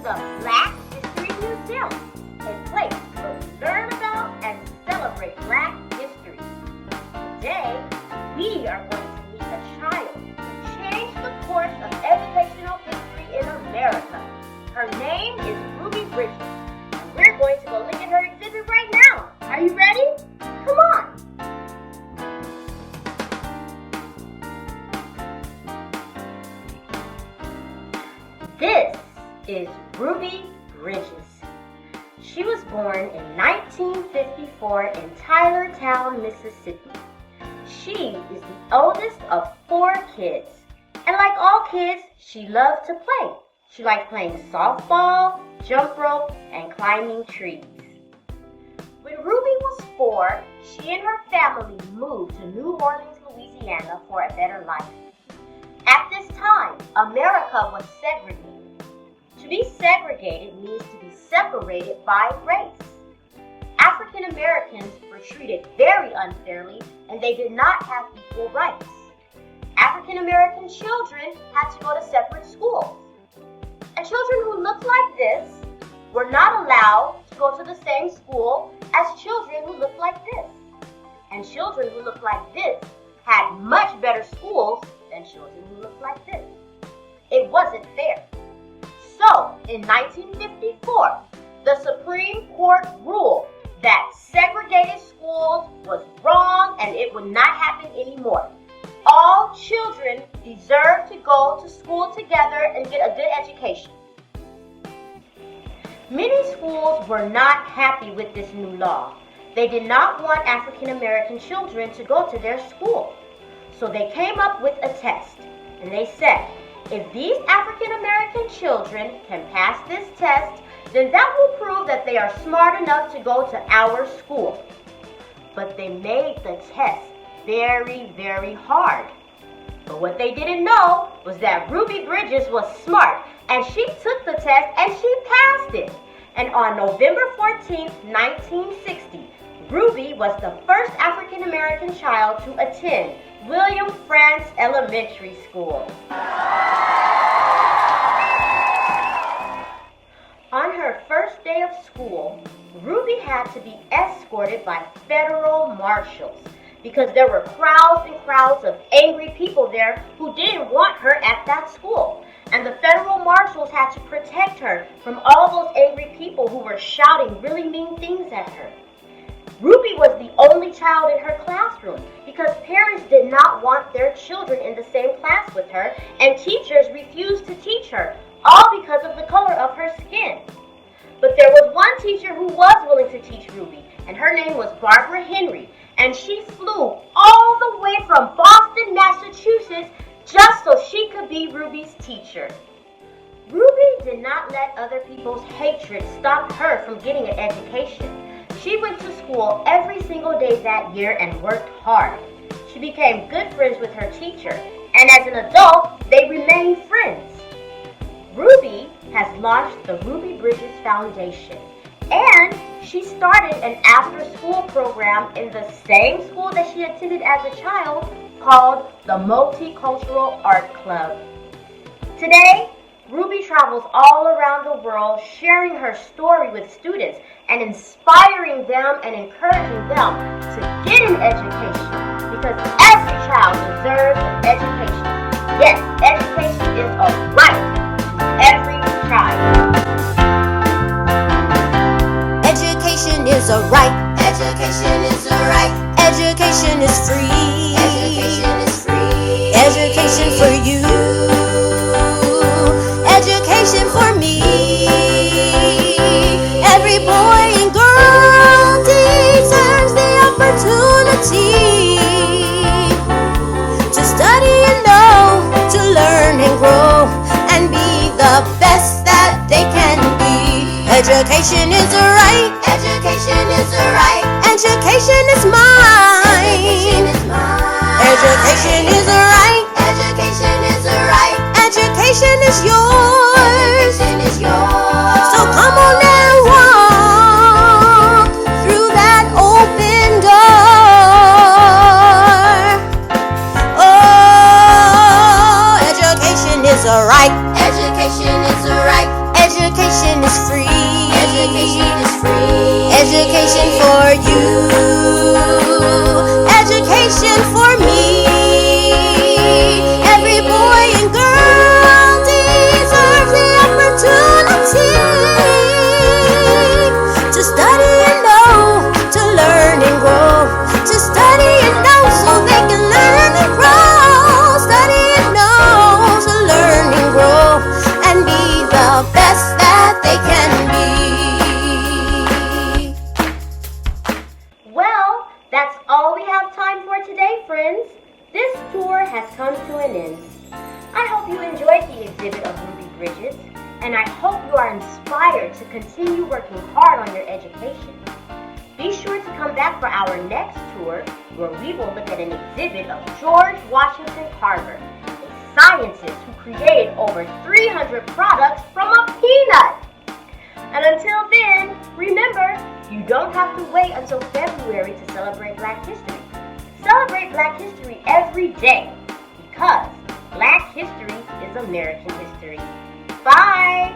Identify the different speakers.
Speaker 1: the Black History Museum, a place to learn about and celebrate Black history. Today, we are going to meet a child who changed the course of educational history in America. Her name is Ruby Bridges, and we're going to go look at her exhibit right now. Are you ready? Come on! This is Ruby Bridges. She was born in 1954 in Tylertown, Mississippi. She is the oldest of 4 kids. And like all kids, she loved to play. She liked playing softball, jump rope, and climbing trees. When Ruby was 4, she and her family moved to New Orleans, Louisiana for a better life. At this time, America was segregated. To be segregated means to be separated by race. African Americans were treated very unfairly, and they did not have equal rights. African American children had to go to separate schools. And children who looked like this were not allowed to go to the same school as children who looked like this. And children who looked like this had much better schools than children who looked like this. It wasn't fair. So, in 1954, the Supreme Court ruled that segregated schools was wrong and it would not happen anymore. All children deserve to go to school together and get a good education. Many schools were not happy with this new law. They did not want African American children to go to their school. So they came up with a test, and they said, if these African American children can pass this test, then that will prove that they are smart enough to go to our school. But they made the test very, very hard. But what they didn't know was that Ruby Bridges was smart, and she took the test and she passed it. And on November 14th, 1960, Ruby was the first African American child to attend William Frantz Elementary School. On her first day of school, Ruby had to be escorted by federal marshals because there were crowds and crowds of angry people there who didn't want her at that school. And the federal marshals had to protect her from all those angry people who were shouting really mean things at her. Ruby was the only child in her classroom because parents did not want their children in the same class with her, and teachers refused to teach her, all because of the color of her skin. But there was one teacher who was willing to teach Ruby, and her name was Barbara Henry, and she flew all the way from Boston, Massachusetts, just so she could be Ruby's teacher. Ruby did not let other people's hatred stop her from getting an education. She went to school every single day that year and worked hard. She became good friends with her teacher, and as an adult, they remained friends. Ruby has launched the Ruby Bridges Foundation, and she started an after-school program in the same school that she attended as a child called the Multicultural Art Club. Today, Ruby travels all around the world sharing her story with students and inspiring them and encouraging them to get an education because every child deserves an education. Yes, education is a right to every child.
Speaker 2: Education is a right. Education is a right. Education is free. Education is free. Education for you. Education for me. Every boy and girl deserves the opportunity to study and know, to learn and grow, and be the best that they can be. Education is a right. Education is a right. Education is mine. Education is a right. Education is a right. Education is yours. Education is yours. So come on and walk through that open door. Oh, education is a right. Education is a right. Education is free.
Speaker 3: Education is free.
Speaker 2: Education for you. Education for me. Every boy and girl deserves the opportunity to study and know, to learn and grow. To study and know so they can learn and grow. Study and know to learn and grow and be the best that they can be.
Speaker 1: Well, that's all we have time for today, friends. This tour has come to an end. I hope you enjoyed the exhibit of Ruby Bridges, and I hope you are inspired to continue working hard on your education. Be sure to come back for our next tour, where we will look at an exhibit of George Washington Carver, a scientist who created over 300 products from a peanut. And until then, remember, you don't have to wait until February to celebrate Black History. Celebrate Black History every day, because Black history is American history. Bye!